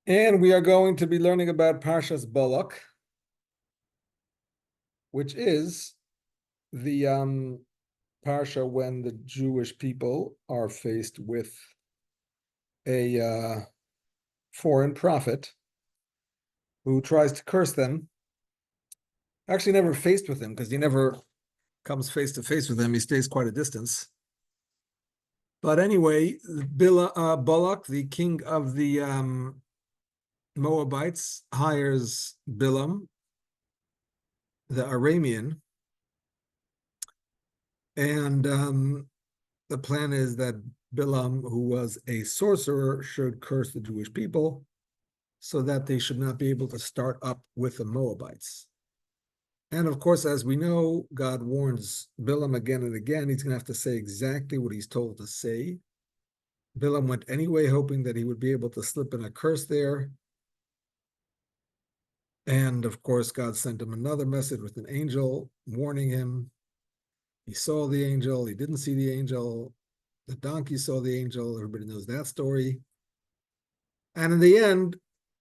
And we are going to be learning about Parshas Balak, which is the Parsha when the Jewish people are faced with a foreign prophet who tries to curse them. Actually, never faced with him because he never comes face to face with them. He stays quite a distance. But anyway, Balak, the king of the Moabites, hires Bilam, the Aramean, and the plan is that Bilam, who was a sorcerer, should curse the Jewish people so that they should not be able to start up with the Moabites. And of course, as we know, God warns Bilam again and again. He's going to have to say exactly what he's told to say. Bilam went anyway, hoping that he would be able to slip in a curse there. And of course, God sent him another message with an angel warning him. He saw the angel. He didn't see the angel. The donkey saw the angel. Everybody knows that story. And in the end,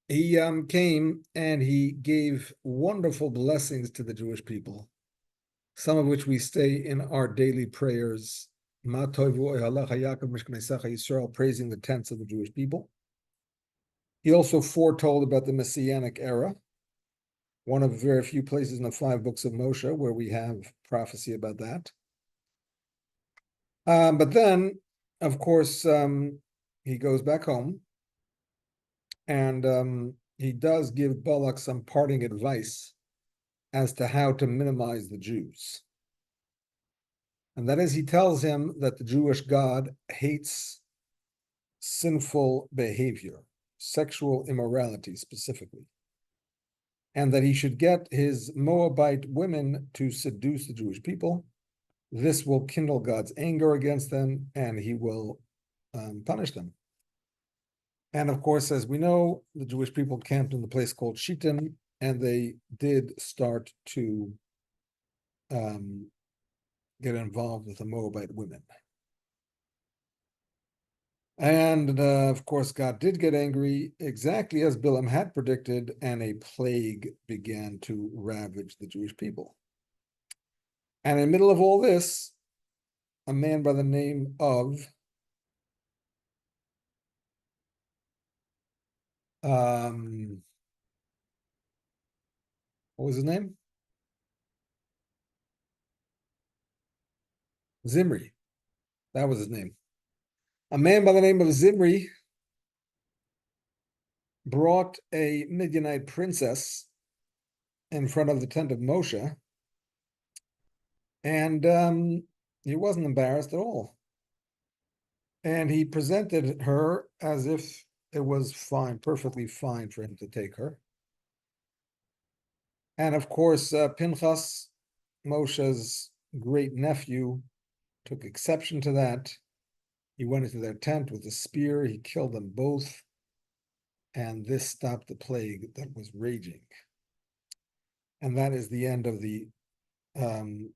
he came and he gave wonderful blessings to the Jewish people, some of which we say in our daily prayers, praising the tents of the Jewish people. He also foretold about the Messianic era, one of very few places in the 5 books of Moshe where we have prophecy about that. But then, of course, he goes back home, and he does give Balak some parting advice as to how to minimize the Jews. And that is, he tells him that the Jewish God hates sinful behavior, sexual immorality specifically, and that he should get his Moabite women to seduce the Jewish people. This will kindle God's anger against them, and he will punish them. And of course, as we know, the Jewish people camped in the place called Shittim, and they did start to get involved with the Moabite women. And of course, God did get angry, exactly as Bilam had predicted, and a plague began to ravage the Jewish people. And in the middle of all this, a man by the name of what was his name? Zimri. That was his name. A man by the name of Zimri brought a Midianite princess in front of the tent of Moshe, and he wasn't embarrassed at all. And he presented her as if it was fine, perfectly fine for him to take her. And of course, Pinchas, Moshe's great nephew, took exception to that. He went into their tent with a spear. He killed them both. And this stopped the plague that was raging. And that is the end of the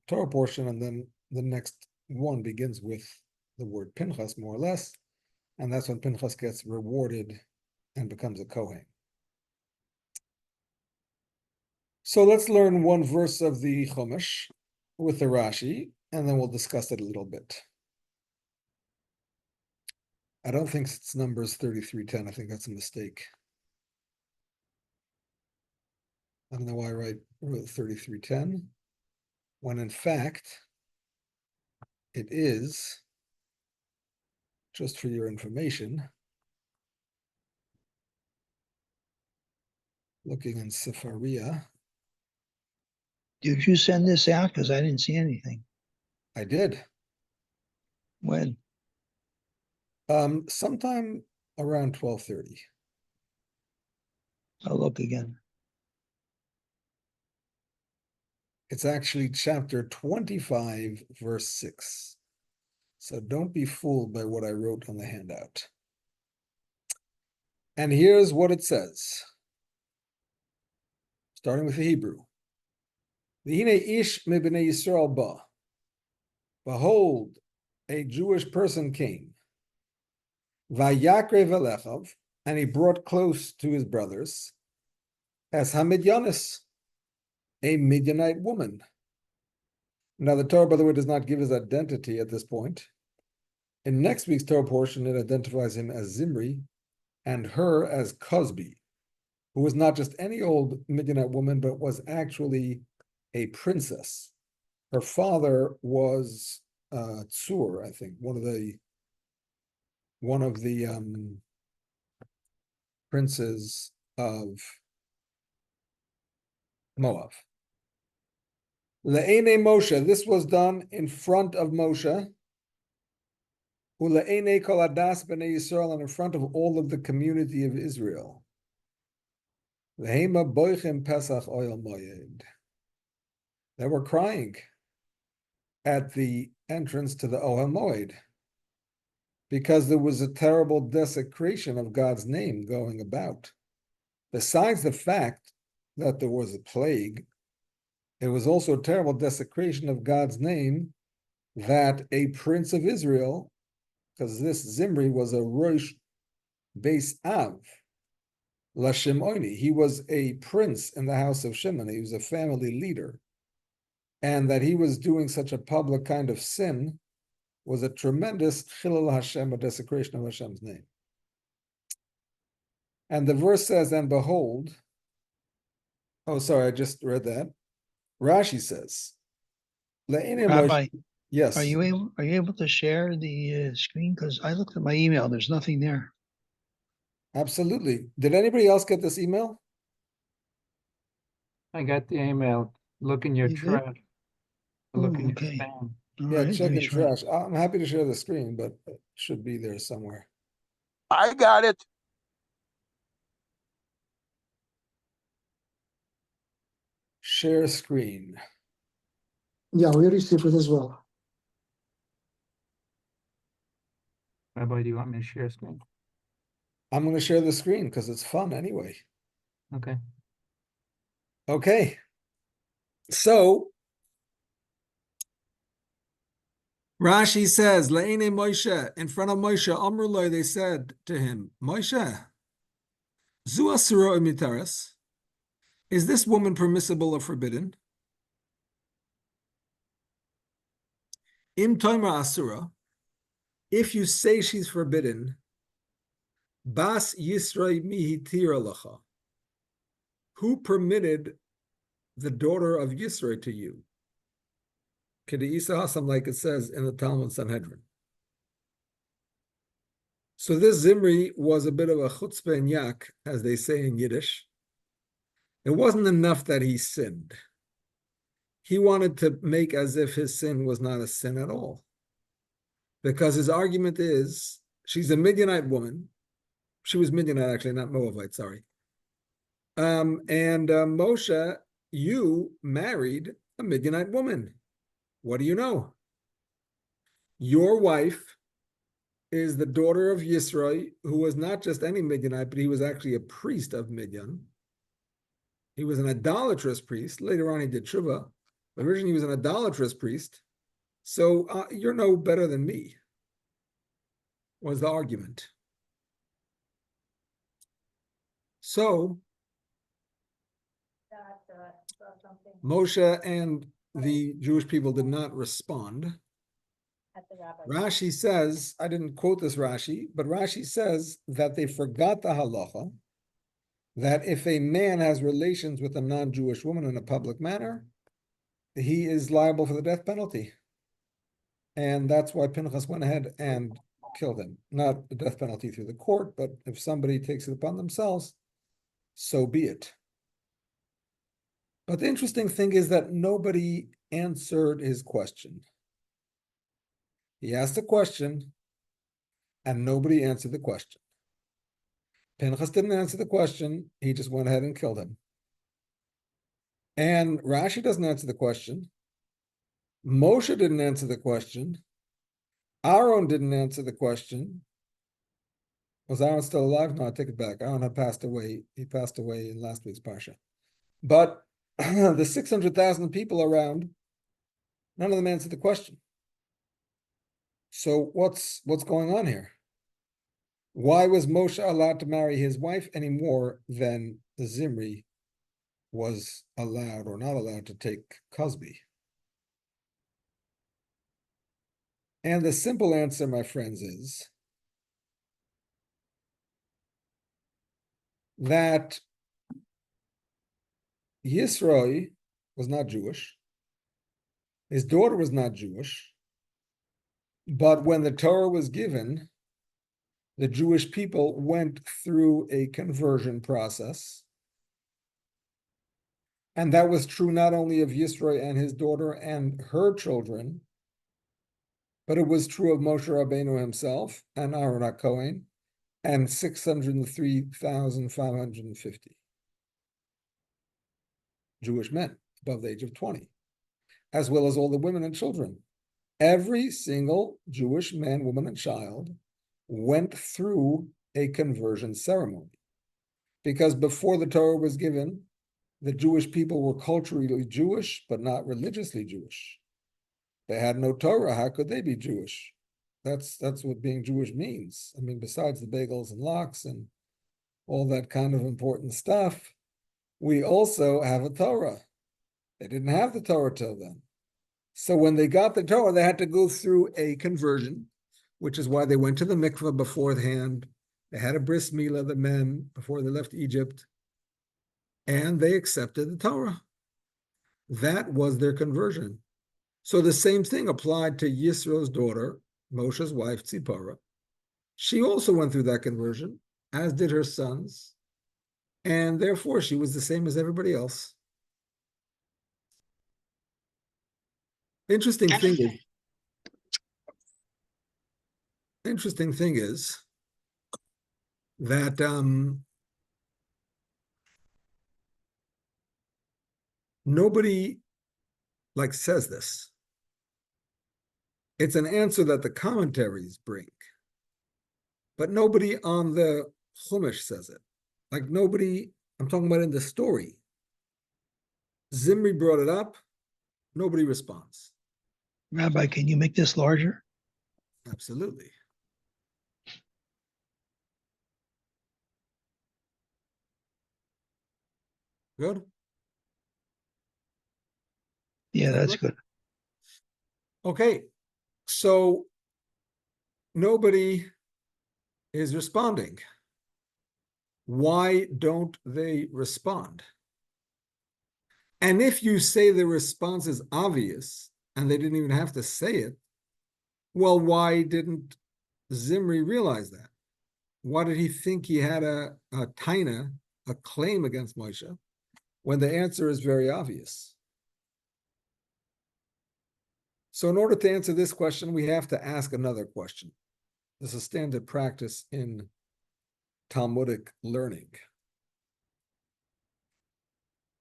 Torah portion. And then the next one begins with the word Pinchas, more or less. And that's when Pinchas gets rewarded and becomes a Kohen. So let's learn one verse of the Chumash with the Rashi, and then we'll discuss it a little bit. I don't think it's Numbers 33:10. I think that's a mistake. I don't know why I wrote 33:10, when in fact, it is, just for your information, looking in Sephariah. Did you send this out? Because I didn't see anything. I did. When? Sometime around 12:30. I'll look again. It's actually chapter 25, verse 6. So don't be fooled by what I wrote on the handout. And here's what it says, starting with the Hebrew. V'hinei ish mibnei Yisrael ba. Behold, a Jewish person came. Vayakrev elechav, and he brought close to his brothers as Hamidyanis, a Midianite woman. Now, the Torah, by the way, does not give his identity at this point. In next week's Torah portion, it identifies him as Zimri and her as Cosbi, who was not just any old Midianite woman, but was actually a princess. Her father was Tsur, I think, one of the princes of Moab. Le'ene Moshe, this was done in front of Moshe. Ule'ene kol hadas b'nei Yisrael, and in front of all of the community of Israel. Lehema boichem Pesach oil moyed. They were crying at the entrance to the Ohel Moed because there was a terrible desecration of God's name going about. Besides the fact that there was a plague, it was also a terrible desecration of God's name that a prince of Israel, because this Zimri was a Rosh Beis Av, Lashimoni, he was a prince in the house of Shimon, he was a family leader, and that he was doing such a public kind of sin was a tremendous Chilul Hashem, a desecration of Hashem's name. And the verse says, and behold, oh, sorry, I just read that. Rashi says, Rabbi, yes. are you able to share the screen? Because I looked at my email, there's nothing there. Absolutely. Did anybody else get this email? I got the email. Look in your You did? trash. Look in your Okay. spam. All Yeah, right, check let me in try. trash. I'm happy to share the screen, but it should be there somewhere. I got it. Share screen. Yeah, we received it as well. Rabbi, do you want me to share screen? I'm going to share the screen because it's fun anyway. Okay. Okay. So, Rashi says, Le'ene Moshe, in front of Moshe, Amrullah, they said to him, Moshe, Zu asura imitaris, is this woman permissible or forbidden? Im toimer asura, if you say she's forbidden, Bas Yisroi mihi tira lacha, who permitted the daughter of Yisroi to you? Kedi Isa Hasam, like it says in the Talmud Sanhedrin. So this Zimri was a bit of a chutzpah and yak, as they say in Yiddish. It wasn't enough that he sinned. He wanted to make as if his sin was not a sin at all. Because his argument is, she's a Midianite woman. She was Midianite, actually, not Moabite, sorry. Moshe, you married a Midianite woman. What do you know? Your wife is the daughter of Yisroi, who was not just any Midianite, but he was actually a priest of Midian. He was an idolatrous priest. Later on, he did tshuva. But originally, he was an idolatrous priest. So you're no better than me, was the argument. So Moshe and the Jewish people did not respond. Rashi says, I didn't quote this Rashi, but Rashi says that they forgot the halacha, that if a man has relations with a non-Jewish woman in a public manner, he is liable for the death penalty. And that's why Pinchas went ahead and killed him. Not the death penalty through the court, but if somebody takes it upon themselves, so be it. But the interesting thing is that nobody answered his question. He asked a question, and nobody answered the question. Pinchas didn't answer the question. He just went ahead and killed him. And Rashi doesn't answer the question. Moshe didn't answer the question. Aaron didn't answer the question. Was Aaron still alive? No, I take it back. Aaron had passed away. He passed away in last week's parsha. But the 600,000 people around, none of them answered the question. So what's going on here? Why was Moshe allowed to marry his wife any more than Zimri was allowed or not allowed to take Cosby? And the simple answer, my friends, is that Yisroi was not Jewish. His daughter was not Jewish. But when the Torah was given, the Jewish people went through a conversion process. And that was true not only of Yisroi and his daughter and her children, but it was true of Moshe Rabbeinu himself and Aaron HaKohen and 603,550 Jewish men above the age of 20, as well as all the women and children. Every single Jewish man, woman, and child went through a conversion ceremony. Because before the Torah was given, the Jewish people were culturally Jewish, but not religiously Jewish. They had no Torah. How could they be Jewish? That's what being Jewish means. I mean, besides the bagels and lox and all that kind of important stuff, we also have a Torah. They didn't have the Torah till then. So when they got the Torah, they had to go through a conversion, which is why they went to the mikveh beforehand. They had a bris milah, the men, before they left Egypt, and they accepted the Torah. That was their conversion. So the same thing applied to Yisro's daughter, Moshe's wife, Tzipporah. She also went through that conversion, as did her sons, and therefore she was the same as everybody else. Interesting thing is that nobody says this. It's an answer that the commentaries bring, but nobody on the Chumash says it. Nobody, I'm talking about in the story. Zimri brought it up, nobody responds. Rabbi, can you make this larger? Absolutely. Good? Yeah, that's good. Okay, so nobody is responding. Why don't they respond? And if you say the response is obvious and they didn't even have to say it, well, why didn't Zimri realize that? Why did he think he had a taina, a claim against Moshe, when the answer is very obvious? So in order to answer this question, we have to ask another question. This is standard practice in Talmudic learning.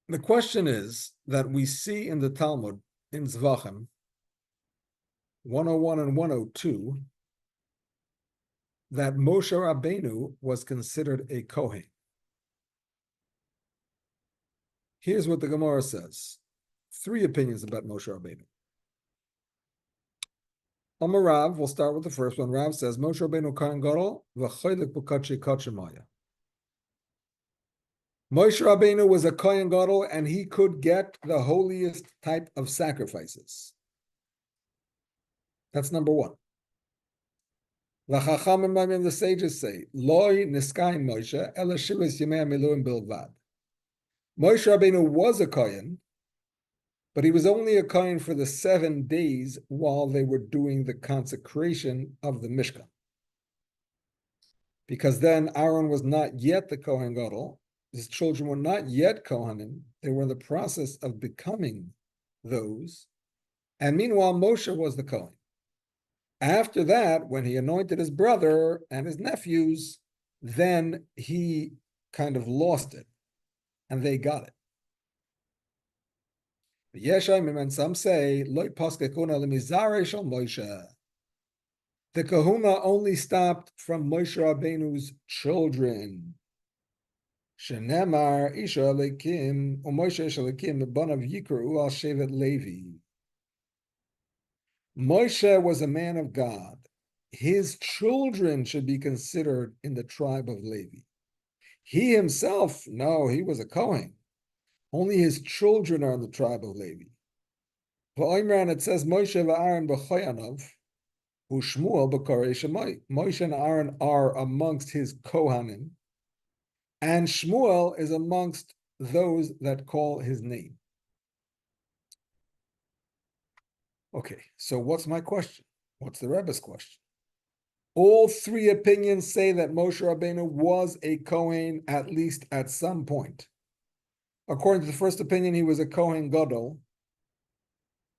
The question is that we see in the Talmud, in Zvachim, 101 and 102, that Moshe Rabbeinu was considered a Kohen. Here's what the Gemara says. 3 opinions about Moshe Rabbeinu. Amar Rav, we'll start with the first one. Rav says, Moshe Rabbeinu Kohen Gadol v'choylek b'katshi kachemaya. Moshe Rabbeinu was a Kohen Gadol and he could get the holiest type of sacrifices. That's number 1. The Chachamim and the sages say, Loi niskayin Moshe ela shivas yemei miluim bilvad. Moshe Rabbeinu was a Kohen, but he was only a Kohen for the 7 days while they were doing the consecration of the Mishkan. Because then Aaron was not yet the Kohen Gadol, his children were not yet Kohanim, they were in the process of becoming those, and meanwhile Moshe was the Kohen. After that, when he anointed his brother and his nephews, then he kind of lost it, and they got it. And some say, the kahuna only stopped from Moshe Rabbeinu's children. Shenemar Isha Alekim, Moshe Isha Alekim, Banav Yikru al Shevet Levi. Moshe was a man of God, his children should be considered in the tribe of Levi. He himself, no, he was a Kohen. Only his children are in the tribe of Levi. And it says Moshe v'Aaron b'choyanov, u'Shmuel b'korei Shemai. Moshe and Aaron are amongst his Kohanim, and Shmuel is amongst those that call his name. Okay, so what's my question? What's the Rebbe's question? All three opinions say that Moshe Rabbeinu was a Kohen at least at some point. According to the first opinion, he was a Kohen Gadol.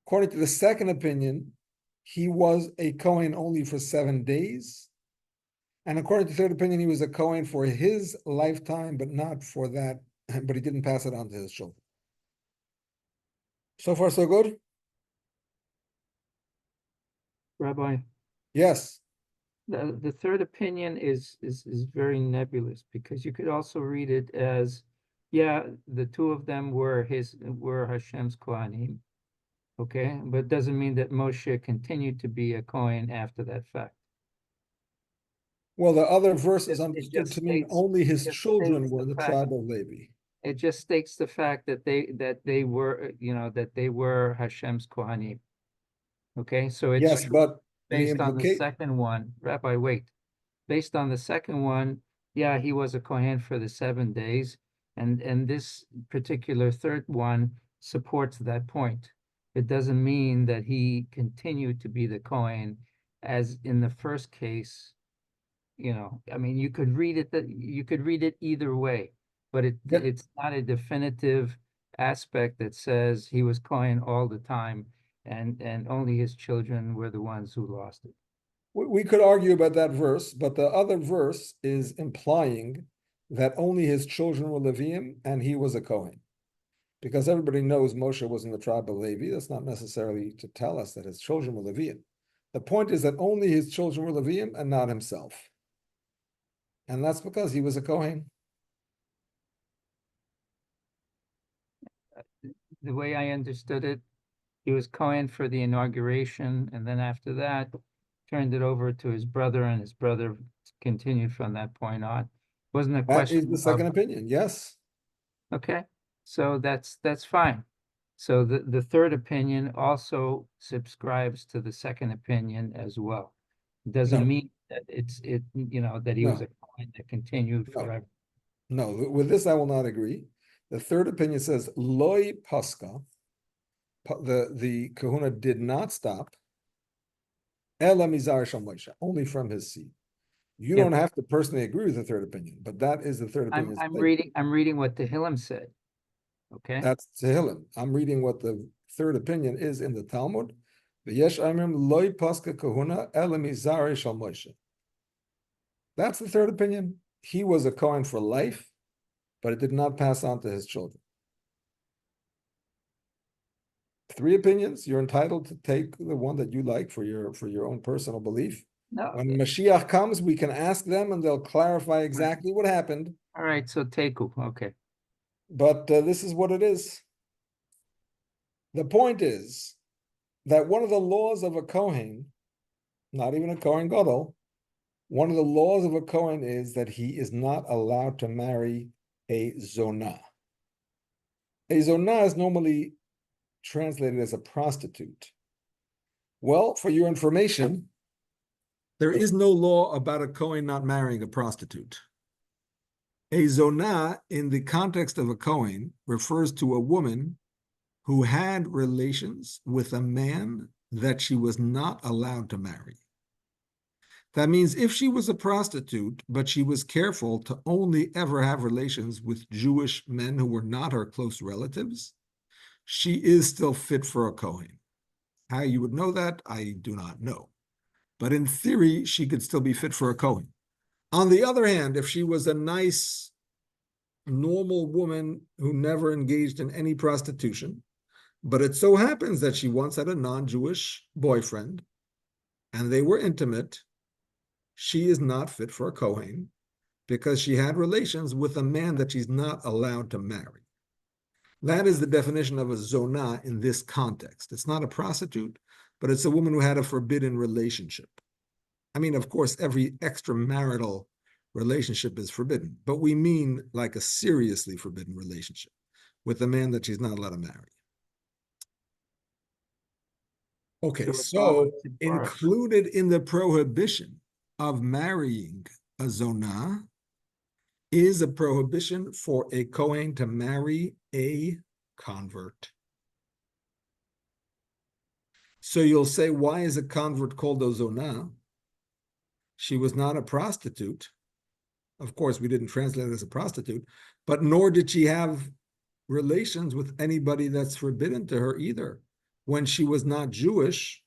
According to the second opinion, he was a Kohen only for 7 days. And according to the third opinion, he was a Kohen for his lifetime, but not for that, but he didn't pass it on to his children. So far, so good? Rabbi, Yes. the third opinion is very nebulous, because you could also read it as, yeah, the two of them were Hashem's Kohanim, okay, but it doesn't mean that Moshe continued to be a Kohen after that fact. Well, the other verse is It understood just to mean states- only his it just children states were the the fact. tribe of Levi. It just states the fact that they were, that they were Hashem's Kohanim. Okay, so it's Yes, true but the based on the implication, second one. Rabbi, wait. Based on the second one, yeah, he was a Kohen for the 7 days, and this particular third one supports that point. It doesn't mean that he continued to be the Kohen, as in the first case. I mean, you could read it either way, but Yep. it's not a definitive aspect that says he was Kohen all the time, and only his children were the ones who lost it. we could argue about that verse, but the other verse is implying that only his children were Leviim and he was a Kohen. Because everybody knows Moshe was in the tribe of Levi. That's not necessarily to tell us that his children were Leviim. The point is that only his children were Leviim and not himself. And that's because he was a Kohen. The way I understood it, he was Kohen for the inauguration, and then after that, turned it over to his brother, and his brother continued from that point on. Wasn't a That question is the second opinion, yes. Okay, so that's fine. So the third opinion also subscribes to the second opinion as well. No. Doesn't mean that that he was No. a Kohen that continued No. forever. No, with this I will not agree. The third opinion says, Loi Pascha, the kahuna did not stop, Ela Mizar Shal Moshe, only from his seed. You Yeah. don't have to personally agree with the third opinion, but that is the third opinion. I'm reading what Tehillim said. Okay, That's Tehillim. I'm reading what the third opinion is in the Talmud. V'yesh amrim Loi Pascha kahuna Ela Mizar Shal Moshe. That's the third opinion. He was a Kohen for life, but it did not pass on to his children. Three opinions. You're entitled to take the one that you like for your own personal belief. no, When Mashiach comes, we can ask them, and they'll clarify exactly what happened. all right, so Teku, okay. But this is what it is. The point is that one of the laws of a Kohen, not even a Kohen Gadol, one of the laws of a Kohen is that he is not allowed to marry a zonah. A zonah is normally translated as a prostitute. Well, for your information, there is no law about a Kohen not marrying a prostitute. A zonah, in the context of a Kohen, refers to a woman who had relations with a man that she was not allowed to marry. That means if she was a prostitute, but she was careful to only ever have relations with Jewish men who were not her close relatives, she is still fit for a Kohen. How you would know that, I do not know. But in theory, she could still be fit for a Kohen. On the other hand, if she was a nice, normal woman who never engaged in any prostitution, but it so happens that she once had a non-Jewish boyfriend, and they were intimate, she is not fit for a Kohen because she had relations with a man that she's not allowed to marry. That is the definition of a zonah in this context. It's not a prostitute, but it's a woman who had a forbidden relationship. I mean, of course, every extramarital relationship is forbidden, but we mean like a seriously forbidden relationship with a man that she's not allowed to marry. Okay, So it's so all Tzipora. included in the prohibition of marrying a zonah is a prohibition for a Kohen to marry a convert. So you'll say, why is a convert called a zonah? She was not a prostitute. Of course, we didn't translate it as a prostitute, but nor did she have relations with anybody that's forbidden to her either. When she was not Jewish,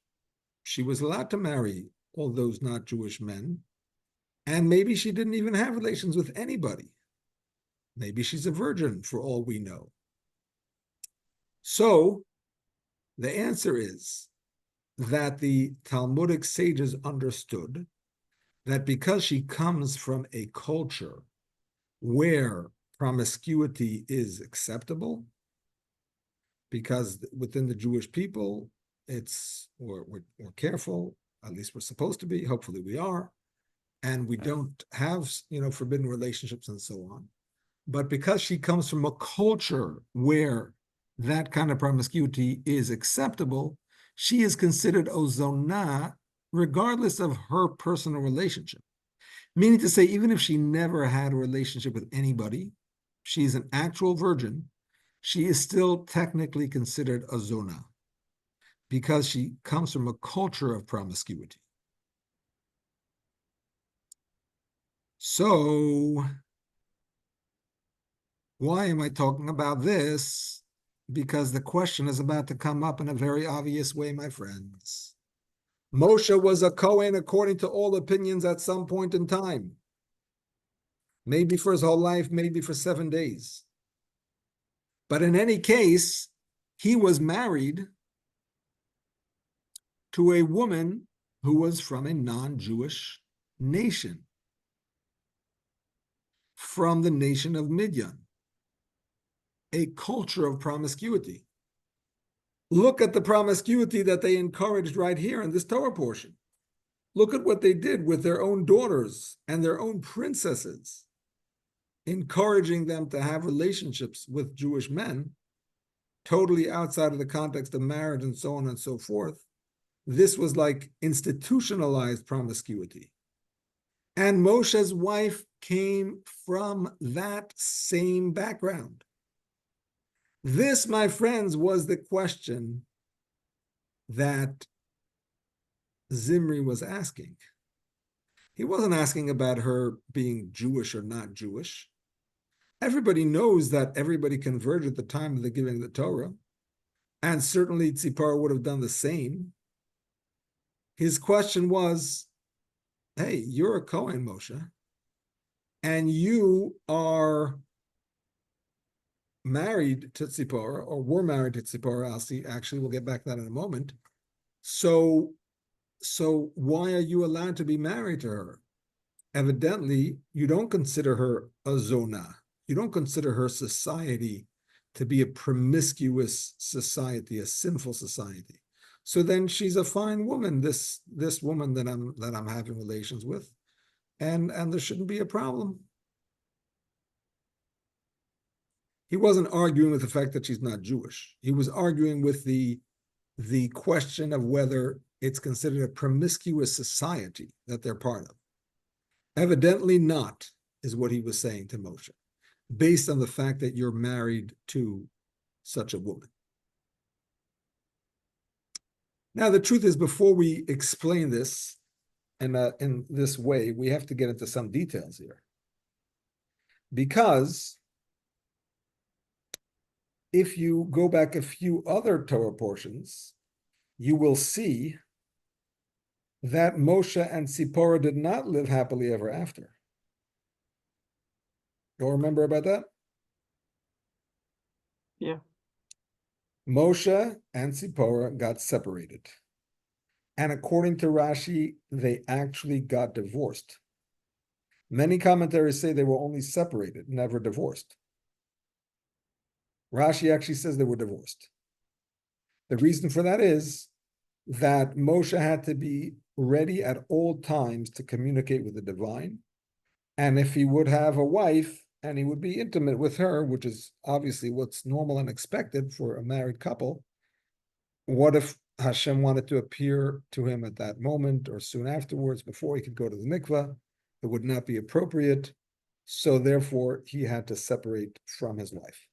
she was allowed to marry all those not Jewish men. And maybe she didn't even have relations with anybody. Maybe she's a virgin for all we know. So the answer is that the Talmudic sages understood that because she comes from a culture where promiscuity is acceptable, because within the Jewish people, we're careful, at least we're supposed to be, hopefully we are, and we don't have, forbidden relationships and so on. But because she comes from a culture where that kind of promiscuity is acceptable, she is considered ozona regardless of her personal relationship. Meaning to say, even if she never had a relationship with anybody, she's an actual virgin, she is still technically considered a zona because she comes from a culture of promiscuity. So, why am I talking about this? Because the question is about to come up in a very obvious way, my friends. Moshe was a Kohen according to all opinions at some point in time. Maybe for his whole life, maybe for 7 days. But in any case, he was married to a woman who was from a non-Jewish nation, from the nation of Midian, a culture of promiscuity. Look at the promiscuity that they encouraged right here in this Torah portion. Look at what they did with their own daughters and their own princesses, encouraging them to have relationships with Jewish men, totally outside of the context of marriage and so on and so forth. This was like institutionalized promiscuity. And Moshe's wife came from that same background. This, my friends, was the question that Zimri was asking. He wasn't asking about her being Jewish or not Jewish. Everybody knows that everybody converted at the time of the giving of the Torah, and certainly Tzipora would have done the same. His question was, hey, you're a Kohen, Moshe, and you are married to Tzipora, or were married to Tzipora. I'll see, actually, we'll get back to that in a moment. So why are you allowed to be married to her? Evidently, you don't consider her a zona. You don't consider her society to be a promiscuous society, a sinful society. So then she's a fine woman, this woman that I'm having relations with, and there shouldn't be a problem. He wasn't arguing with the fact that she's not Jewish. He was arguing with the question of whether it's considered a promiscuous society that they're part of. Evidently not, is what he was saying to Moshe, based on the fact that you're married to such a woman. Now, the truth is, before we explain this in this way, we have to get into some details here. Because if you go back a few other Torah portions, you will see that Moshe and Tzipora did not live happily ever after. You all remember about that? Yeah. Moshe and Tzipora got separated. And according to Rashi, they actually got divorced. Many commentaries say they were only separated, never divorced. Rashi actually says they were divorced. The reason for that is that Moshe had to be ready at all times to communicate with the divine. And if he would have a wife and he would be intimate with her, which is obviously what's normal and expected for a married couple, what if Hashem wanted to appear to him at that moment or soon afterwards before he could go to the mikveh? It would not be appropriate. So therefore, he had to separate from his wife.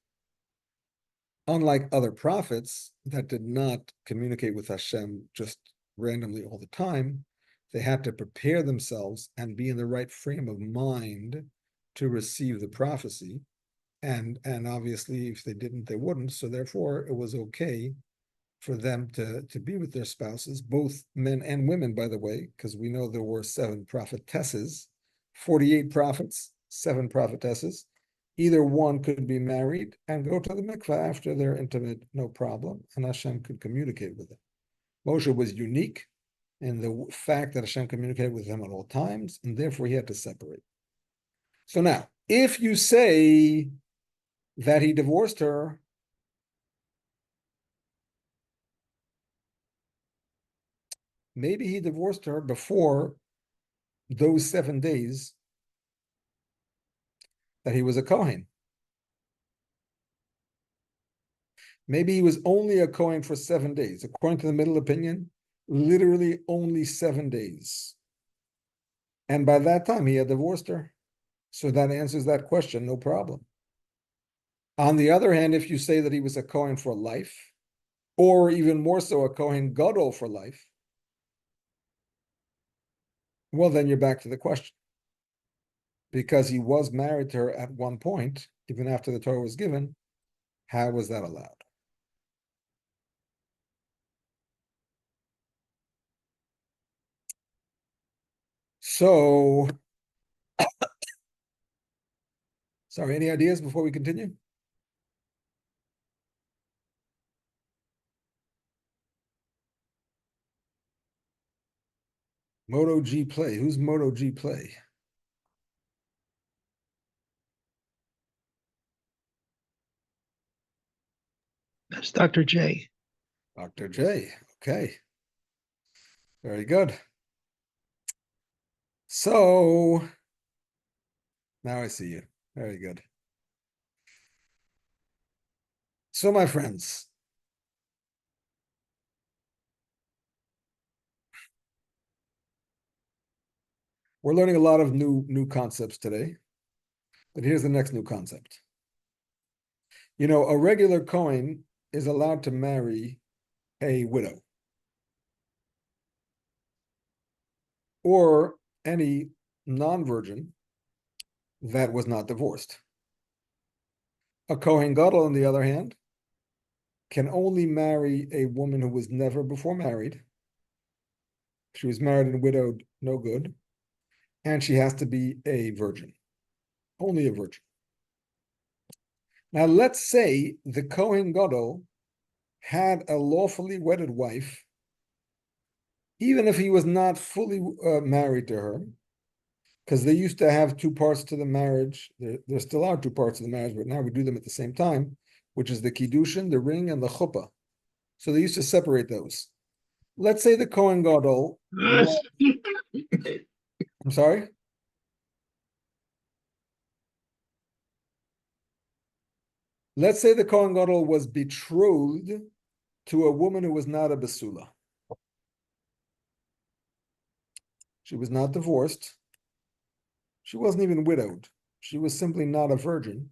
Unlike other prophets that did not communicate with Hashem just randomly all the time, they had to prepare themselves and be in the right frame of mind to receive the prophecy. And obviously, if they didn't, they wouldn't. So therefore, it was okay for them to be with their spouses, both men and women, by the way, because we know there were 7 prophetesses, 48 prophets, 7 prophetesses. Either one could be married and go to the mikveh after they're intimate, no problem, and Hashem could communicate with them. Moshe was unique in the fact that Hashem communicated with him at all times, and therefore he had to separate. So now, if you say that he divorced her, maybe he divorced her before those 7 days that he was a Kohen. Maybe he was only a Kohen for 7 days. According to the middle opinion, literally only 7 days. And by that time, he had divorced her. So that answers that question, no problem. On the other hand, if you say that he was a Kohen for life, or even more so, a Kohen Gadol for life, well, then you're back to the question. Because he was married to her at one point, even after the Torah was given, how was that allowed? So, sorry, any ideas before we continue? Moto G Play. Who's Moto G Play? That's Dr. J. Dr. J. Okay. Very good. So, now I see you. Very good. So, my friends, we're learning a lot of new concepts today, but here's the next new concept. You know, a regular Kohen is allowed to marry a widow or any non-virgin that was not divorced. A Kohen Gadol, on the other hand, can only marry a woman who was never before married. She was married and widowed, no good. And she has to be a virgin, only a virgin. Now, let's say the Kohen Gadol had a lawfully wedded wife, even if he was not fully married to her, because they used to have 2 parts to the marriage. There still are 2 parts of the marriage, but now we do them at the same time, which is the kiddushin, the ring, and the chuppah. So they used to separate those. Let's say the Kohen Gadol. I'm sorry? Let's say the Kohen Gadol was betrothed to a woman who was not a basula. She was not divorced. She wasn't even widowed. She was simply not a virgin.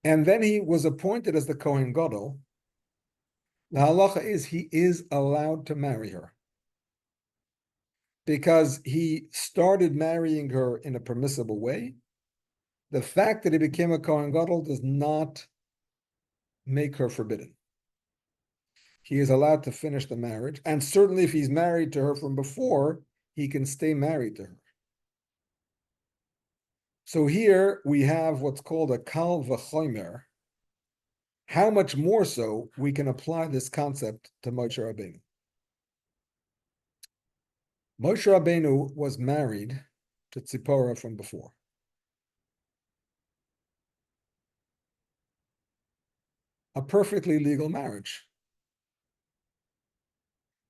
And then he was appointed as the Kohen Gadol. The halacha is he is allowed to marry her because he started marrying her in a permissible way. The fact that he became a Kohen Gadol does not make her forbidden. He is allowed to finish the marriage, and certainly if he's married to her from before, he can stay married to her. So here we have what's called a kal v'chomer. How much more so we can apply this concept to Moshe Rabbeinu. Moshe Rabbeinu was married to Tzipporah from before. A perfectly legal marriage.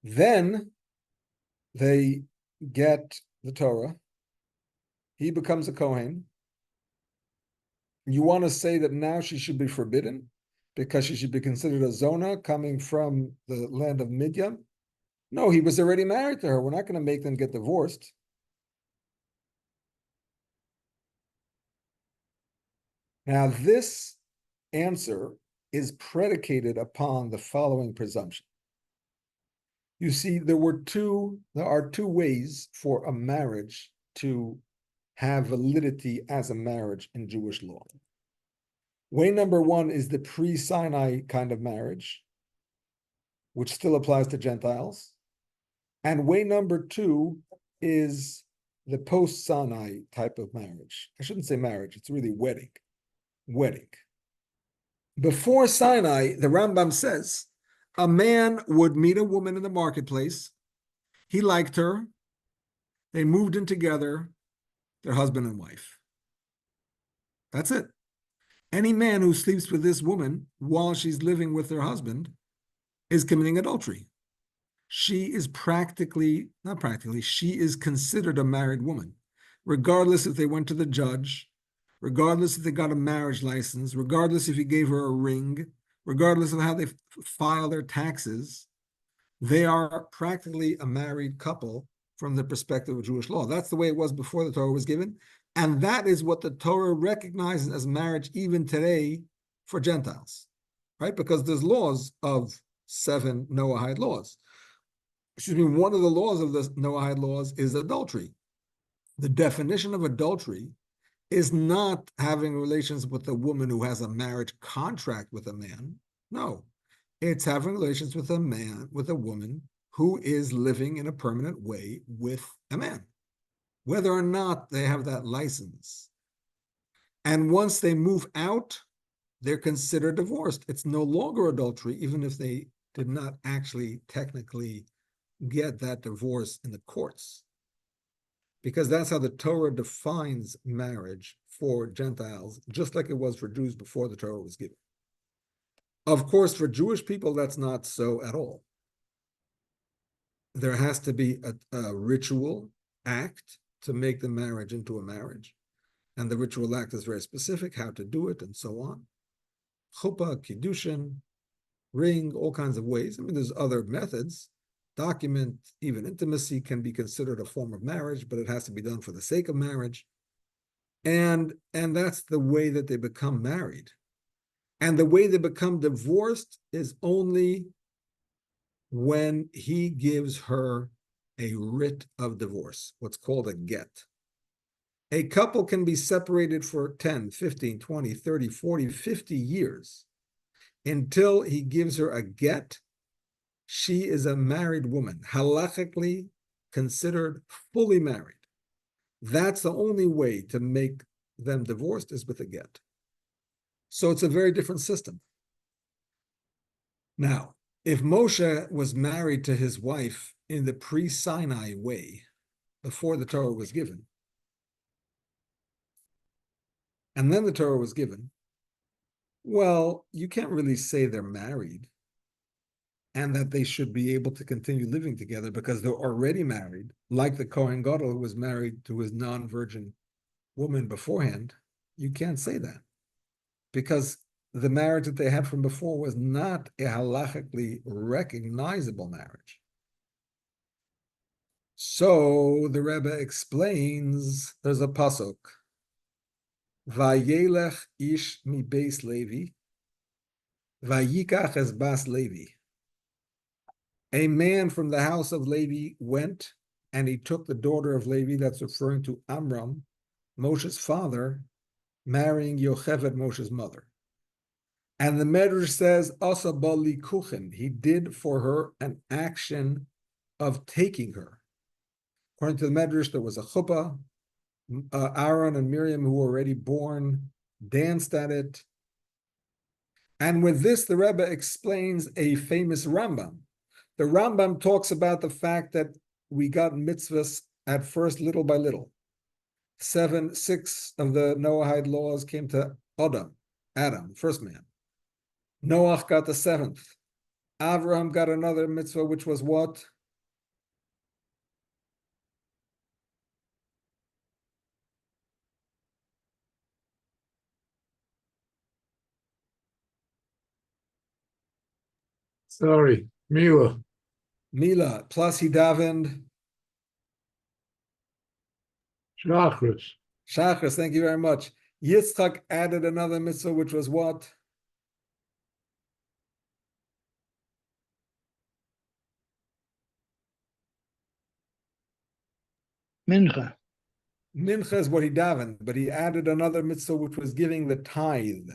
Then They get the Torah. He becomes a Kohen. You want to say that now she should be forbidden because she should be considered a Zona coming from the land of Midian? No, he was already married to her. We're not going to make them get divorced. Now, this answer is predicated upon the following presumption. You see, there are two ways for a marriage to have validity as a marriage in Jewish law. Way number one is the pre-Sinai kind of marriage, which still applies to Gentiles. And way number two is the post-Sinai type of marriage. I shouldn't say marriage, it's really wedding. Wedding. Before Sinai, the Rambam says, a man would meet a woman in the marketplace. He liked her. They moved in together. They're husband and wife. That's it. Any man who sleeps with this woman while she's living with her husband is committing adultery. She is she is considered a married woman, regardless if they went to the judge, regardless if they got a marriage license, regardless if he gave her a ring, regardless of how they file their taxes. They are practically a married couple from the perspective of Jewish law. That's the way it was before the Torah was given. And that is what the Torah recognizes as marriage even today for Gentiles, right? Because there's laws of 7 Noahide laws. One of the laws of the Noahide laws is adultery. The definition of adultery is not having relations with a woman who has a marriage contract with a man. No, it's having relations with a man, with a woman who is living in a permanent way with a man, whether or not they have that license. And once they move out, they're considered divorced. It's no longer adultery, even if they did not actually technically get that divorce in the courts. Because that's how the Torah defines marriage for Gentiles, just like it was for Jews before the Torah was given. Of course, for Jewish people, that's not so at all. There has to be a ritual act to make the marriage into a marriage. And the ritual act is very specific, how to do it, and so on. Chuppah, kiddushin, ring, all kinds of ways. I mean, there's other methods. Document, even intimacy can be considered a form of marriage, but it has to be done for the sake of marriage. And that's the way that they become married. And the way they become divorced is only when he gives her a writ of divorce, what's called a get. A couple can be separated for 10, 15, 20, 30, 40, 50 years until he gives her a get. She is a married woman, halachically considered fully married. That's the only way to make them divorced is with a get. So it's a very different system. Now, if Moshe was married to his wife in the pre-Sinai way, before the Torah was given, and then the Torah was given, well, you can't really say they're married and that they should be able to continue living together because they're already married, like the Kohen Gadol who was married to his non-virgin woman beforehand. You can't say that because the marriage that they had from before was not a halachically recognizable marriage. So the Rebbe explains, there's a pasuk, Vayelech ish mi beis Levi, vayikach es bas Levi. A man from the house of Levi went and he took the daughter of Levi, that's referring to Amram, Moshe's father, marrying Yocheved, Moshe's mother. And the Medrash says, Asa bali kuchen, he did for her an action of taking her. According to the Medrash, there was a chuppah. Aaron and Miriam, who were already born, danced at it. And with this, the Rebbe explains a famous Rambam. The Rambam talks about the fact that we got mitzvahs at first little by little. 6 of the Noahide laws came to Adam, first man. Noach got the 7th. Avraham got another mitzvah, which was what? Sorry, Mila. Mila, plus he davened. Shachris. Shachris, thank you very much. Yitzchok added another mitzvah, which was what? Mincha. Mincha is what he davened, but he added another mitzvah, which was giving the tithe.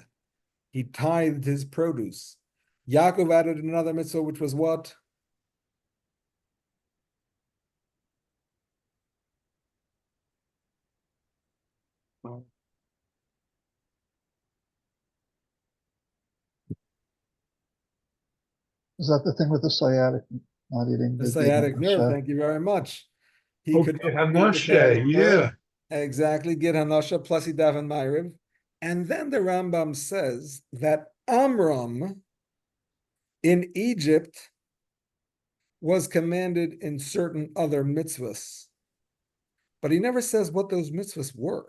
He tithed his produce. Yaakov added another mitzvah, which was what? Is that the thing with the sciatic, not eating? The sciatic nerve. Thank you very much. He could Hanashe, yeah. Exactly, get Hanasha, plus he davened Ma'ariv. And then the Rambam says that Amram in Egypt was commanded in certain other mitzvahs. But he never says what those mitzvahs were.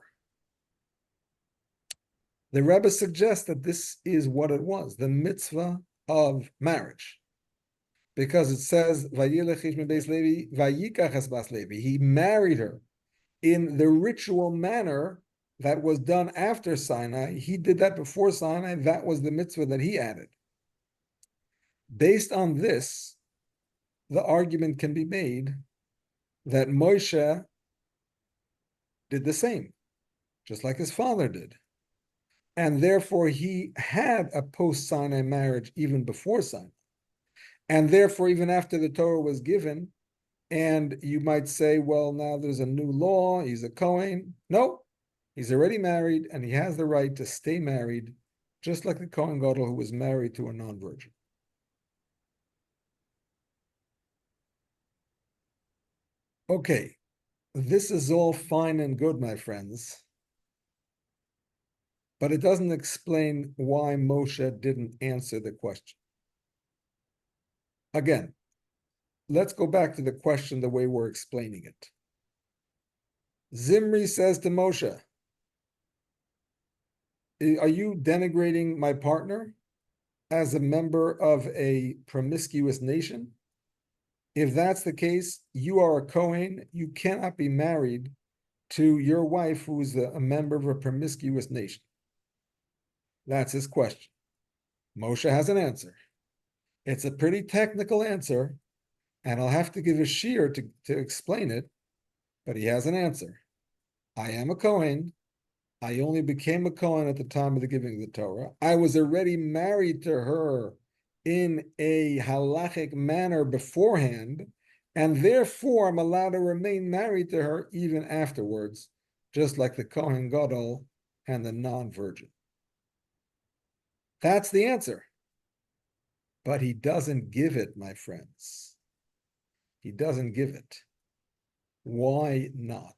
The Rebbe suggests that this is what it was, the mitzvah of marriage. Because it says, Vayilech ish mebeis Levi, vayikach es bas Levi. He married her in the ritual manner that was done after Sinai. He did that before Sinai. That was the mitzvah that he added. Based on this, the argument can be made that Moshe did the same, just like his father did. And therefore, he had a post-Sinai marriage even before Sinai. And therefore, even after the Torah was given, and you might say, well, now there's a new law, he's a Kohen. No, he's already married, and he has the right to stay married, just like the Kohen Gadol who was married to a non-virgin. Okay, this is all fine and good, my friends, but it doesn't explain why Moshe didn't answer the question. Again, let's go back to the question the way we're explaining it. Zimri says to Moshe, are you denigrating my partner as a member of a promiscuous nation? If that's the case, you are a Kohen. You cannot be married to your wife who's a member of a promiscuous nation. That's his question. Moshe has an answer. It's a pretty technical answer, and I'll have to give a shear to explain it, but he has an answer. I am a Kohen. I only became a Kohen at the time of the giving of the Torah. I was already married to her in a halachic manner beforehand, and therefore I'm allowed to remain married to her even afterwards, just like the Kohen Gadol and the non-virgin. That's the answer. But he doesn't give it, my friends. He doesn't give it. Why not?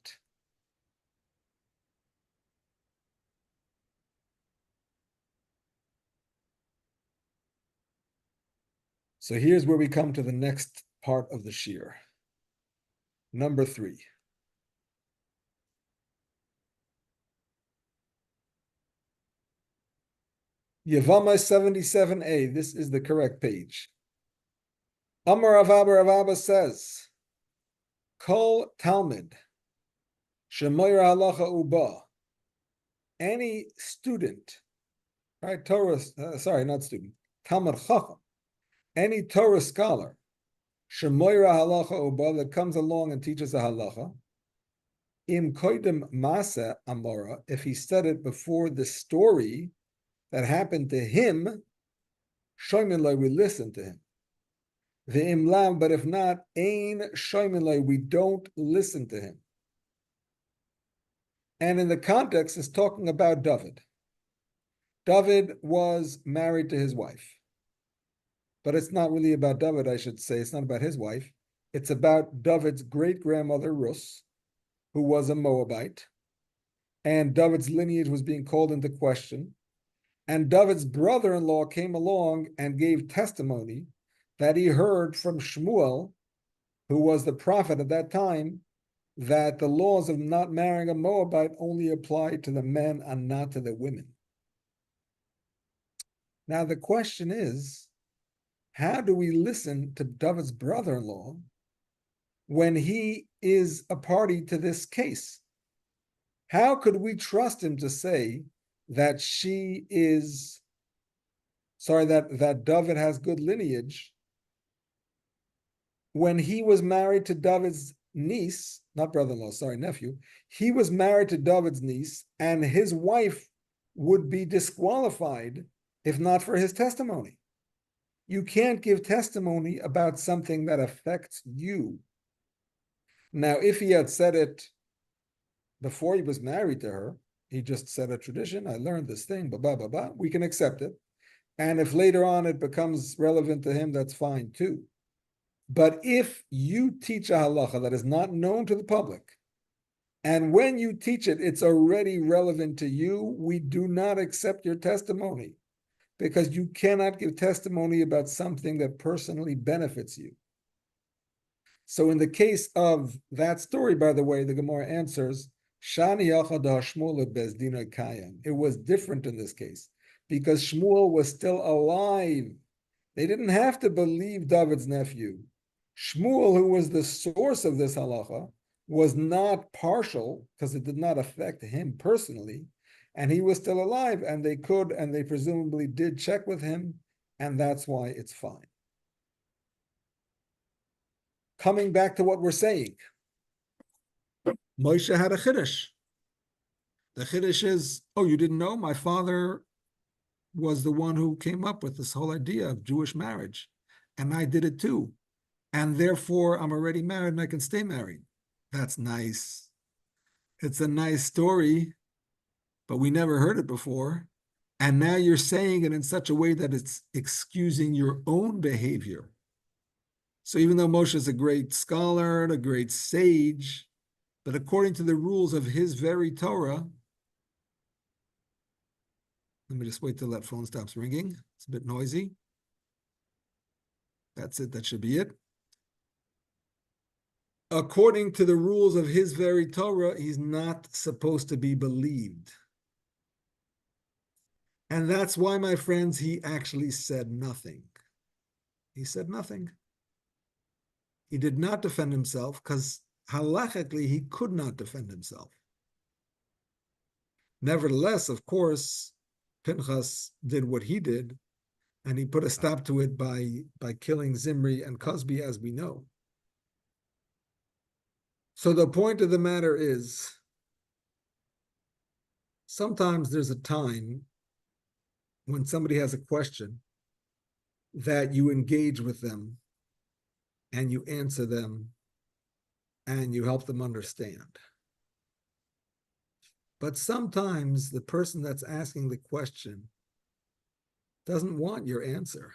So here's where we come to the next part of the shir. Number 3. Yevamah 77a, this is the correct page. Amar Rav Abba says, Kol Talmud, Shemoyer Halacha Uba, any student, right, Torah, not student, Talmud Chacham, any Torah scholar, Shemoyer Halacha Uba, that comes along and teaches a halacha, Im Koidem Masa Amora, if he said it before the story that happened to him, Shoimin, we listen to him. The imlam, but if not, ein shoimin, we don't listen to him. And in the context, it's talking about David. David was married to his wife. But it's not really about David, I should say. It's not about his wife. It's about David's great-grandmother, Rus, who was a Moabite. And David's lineage was being called into question. And David's brother-in-law came along and gave testimony that he heard from Shmuel, who was the prophet at that time, that the laws of not marrying a Moabite only apply to the men and not to the women. Now the question is, how do we listen to David's brother-in-law when he is a party to this case? How could we trust him to say that that David has good lineage when he was married to David's niece, not brother-in-law, sorry, nephew. He was married to David's niece, and his wife would be disqualified if not for his testimony. You can't give testimony about something that affects you. Now, if he had said it before he was married to her, he just said a tradition, I learned this thing, blah, blah, blah, blah, we can accept it. And if later on it becomes relevant to him, that's fine too. But if you teach a halacha that is not known to the public, and when you teach it, it's already relevant to you, we do not accept your testimony, because you cannot give testimony about something that personally benefits you. So in the case of that story, by the way, the Gemara answers, it was different in this case, because Shmuel was still alive. They didn't have to believe David's nephew. Shmuel, who was the source of this halacha, was not partial, because it did not affect him personally, and he was still alive, and they presumably did check with him, and that's why it's fine. Coming back to what we're saying, Moshe had a chiddush. The chiddush is, oh, you didn't know? My father was the one who came up with this whole idea of Jewish marriage, and I did it too. And therefore, I'm already married and I can stay married. That's nice. It's a nice story, but we never heard it before. And now you're saying it in such a way that it's excusing your own behavior. So even though Moshe is a great scholar, a great sage, but according to the rules of his very Torah, let me just wait till that phone stops ringing. It's a bit noisy. That's it. That should be it. According to the rules of his very Torah, he's not supposed to be believed. And that's why, my friends, he actually said nothing. He said nothing. He did not defend himself because halachically he could not defend himself. Nevertheless, of course, Pinchas did what he did, and he put a stop to it by killing Zimri and Cosby, as we know. So the point of the matter is, sometimes there's a time when somebody has a question that you engage with them and you answer them and you help them understand. But sometimes the person that's asking the question doesn't want your answer,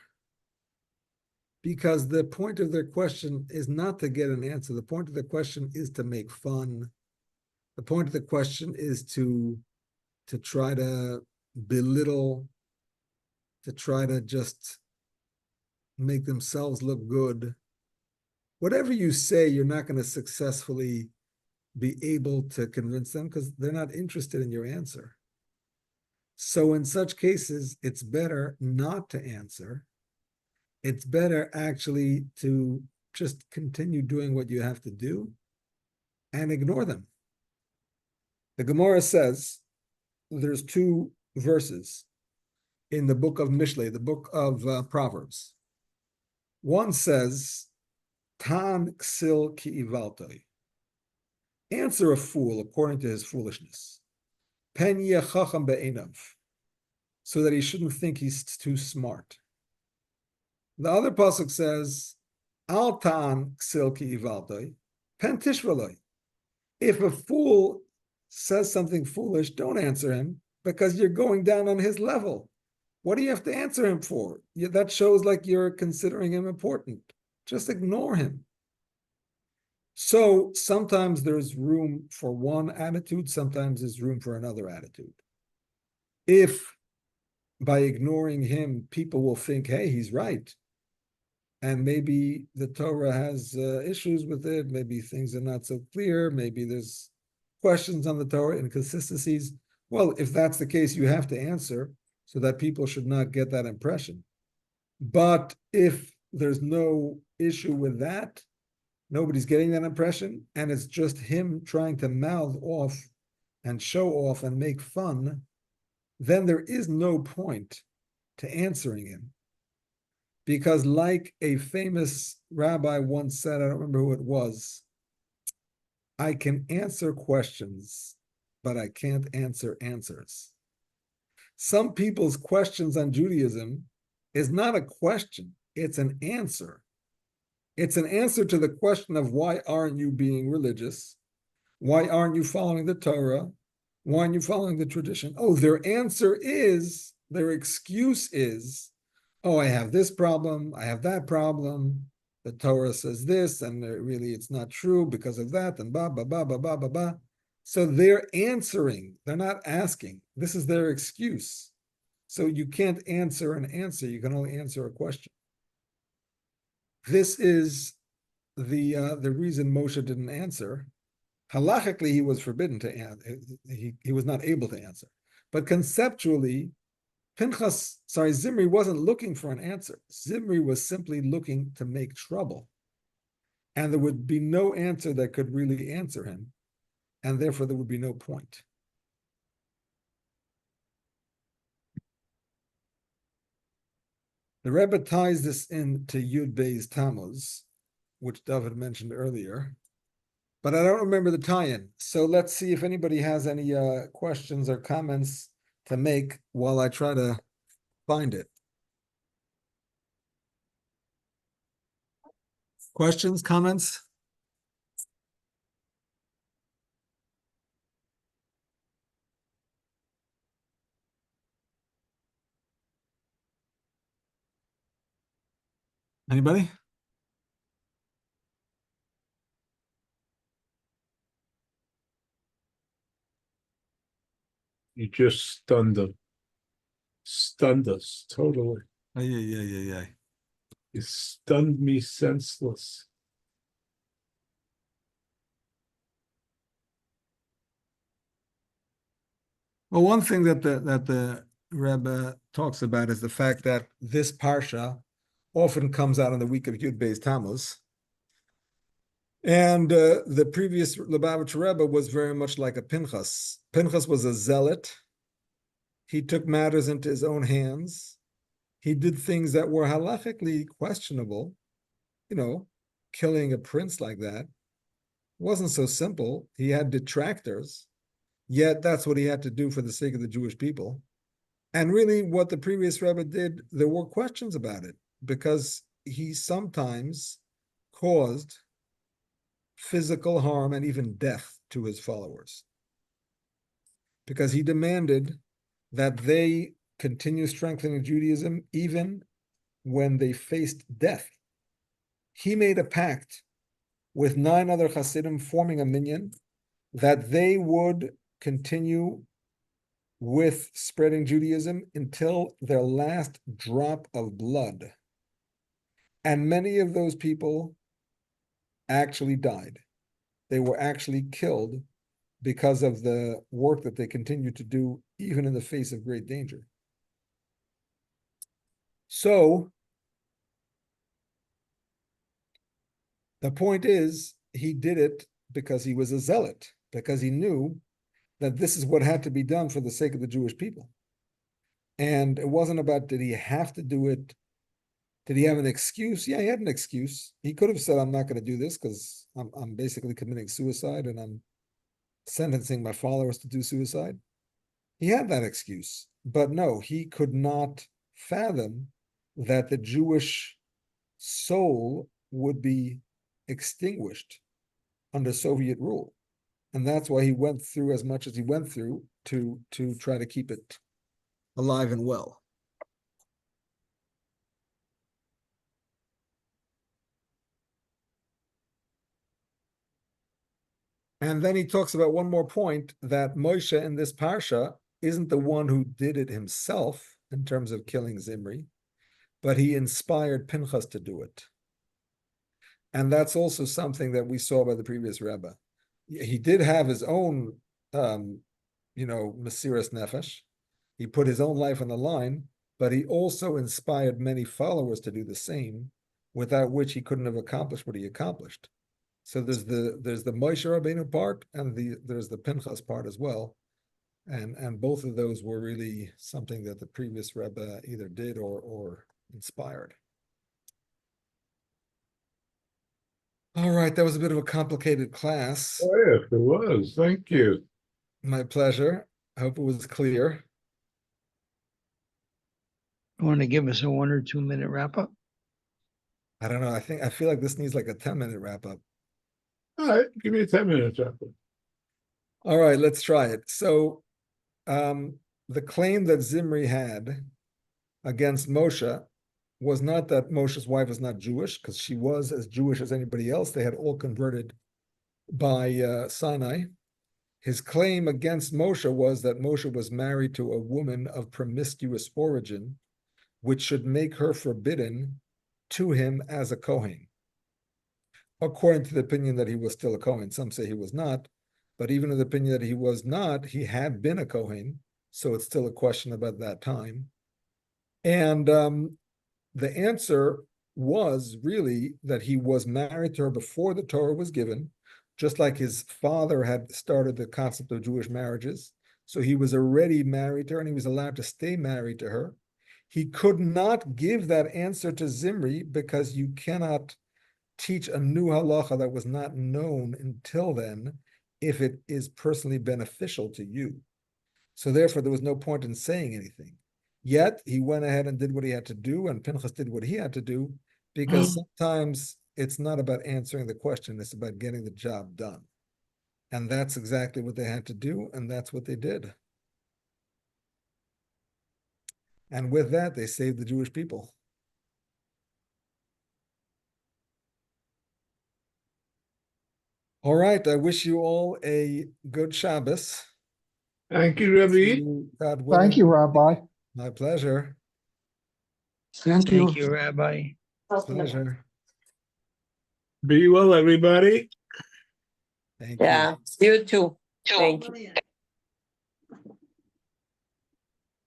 because the point of their question is not to get an answer. The point of the question is to make fun. The point of the question is to try to belittle, to try to just make themselves look good. Whatever you say, you're not going to successfully be able to convince them because they're not interested in your answer. So in such cases, it's better not to answer. It's better actually to just continue doing what you have to do and ignore them. The Gemara says there's two verses in the book of Mishlei, the book of Proverbs. One says, Tan ksil ki ivaltoi. Answer a fool according to his foolishness. Pen yechacham be'enav, so that he shouldn't think he's too smart. The other pasuk says, Al tan ksil ki ivaltoi, pen tishvaloi. If a fool says something foolish, don't answer him, because you're going down on his level. What do you have to answer him for? That shows like you're considering him important. Just ignore him. So sometimes there's room for one attitude, sometimes there's room for another attitude. If by ignoring him, people will think, hey, he's right, and maybe the Torah has issues with it, maybe things are not so clear, maybe there's questions on the Torah, inconsistencies. Well, if that's the case, you have to answer so that people should not get that impression. But if there's no issue with that, nobody's getting that impression, and it's just him trying to mouth off and show off and make fun, then there is no point to answering him. Because like a famous rabbi once said, I don't remember who it was, I can answer questions, but I can't answer answers. Some people's questions on Judaism is not a question, it's an answer. It's an answer to the question of why aren't you being religious? Why aren't you following the Torah? Why aren't you following the tradition? Oh, their answer is, their excuse is, oh, I have this problem, I have that problem. The Torah says this, and really it's not true because of that, and ba, ba, ba, ba, ba, ba, ba. So they're answering, they're not asking. This is their excuse. So you can't answer an answer, you can only answer a question. This is the reason Moshe didn't answer. Halachically, he was forbidden to answer. He was not able to answer. But conceptually, Zimri wasn't looking for an answer. Zimri was simply looking to make trouble. And there would be no answer that could really answer him. And therefore, there would be no point. The Rebbe ties this into Yud Bey's Tamuz, which David mentioned earlier. But I don't remember the tie-in. So let's see if anybody has any questions or comments to make while I try to find it. Questions, comments? Anybody? You just stunned them. Stunned us totally. Yeah. You stunned me senseless. Well, one thing that the Rebbe talks about is the fact that this parsha often comes out in the week of Yud Bey's Tamuz. And the previous Lubavitch Rebbe was very much like a Pinchas. Pinchas was a zealot. He took matters into his own hands. He did things that were halachically questionable. Killing a prince like that wasn't so simple. He had detractors, yet that's what he had to do for the sake of the Jewish people. And really, what the previous Rebbe did, there were questions about it, because he sometimes caused physical harm and even death to his followers, because he demanded that they continue strengthening Judaism even when they faced death. He made a pact with 9 other Hasidim forming a minyan that they would continue with spreading Judaism until their last drop of blood. And many of those people actually died. They were actually killed because of the work that they continued to do, even in the face of great danger. So the point is, he did it because he was a zealot, because he knew that this is what had to be done for the sake of the Jewish people. And it wasn't about, did he have to do it? Did he have an excuse? Yeah, he had an excuse. He could have said, I'm not going to do this because I'm basically committing suicide and I'm sentencing my followers to do suicide. He had that excuse. But no, he could not fathom that the Jewish soul would be extinguished under Soviet rule. And that's why he went through as much as he went through to try to keep it alive and well. And then he talks about one more point, that Moshe in this parsha isn't the one who did it himself in terms of killing Zimri, but he inspired Pinchas to do it. And that's also something that we saw by the previous Rebbe. He did have his own, Mesiras Nefesh. He put his own life on the line, but he also inspired many followers to do the same, without which he couldn't have accomplished what he accomplished. So there's the Moshe Rabbeinu part, and there's the Pinchas part as well, and both of those were really something that the previous Rebbe either did or inspired. All right, that was a bit of a complicated class. Oh, yes, it was. Thank you. My pleasure. I hope it was clear. You want to give us a 1 or 2 minute wrap up? I don't know. I feel like this needs like a 10-minute wrap up. All right, give me 10 minutes. After. All right, let's try it. So the claim that Zimri had against Moshe was not that Moshe's wife was not Jewish, because she was as Jewish as anybody else. They had all converted by Sinai. His claim against Moshe was that Moshe was married to a woman of promiscuous origin, which should make her forbidden to him as a Kohen. According to the opinion that he was still a Kohen, some say he was not, but even in the opinion that he was not, he had been a Kohen, so it's still a question about that time. And the answer was really that he was married to her before the Torah was given, just like his father had started the concept of Jewish marriages. So he was already married to her, and he was allowed to stay married to her. He could not give that answer to Zimri because you cannot teach a new halacha that was not known until then if it is personally beneficial to you. So therefore, there was no point in saying anything. Yet he went ahead and did what he had to do, and Pinchas did what he had to do, because sometimes it's not about answering the question, it's about getting the job done. And that's exactly what they had to do, and that's what they did. And with that, they saved the Jewish people. All right, I wish you all a good Shabbos. Thank you, See Rebbe. you, God willing. Thank you, Rabbi. My pleasure. Thank you, Rabbi. Pleasure. Be well, everybody. Thank Yeah, you. you too. Thank you.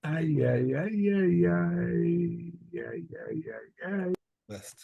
Ay, ay, ay, ay, ay, ay, ay, ay, ay. Best.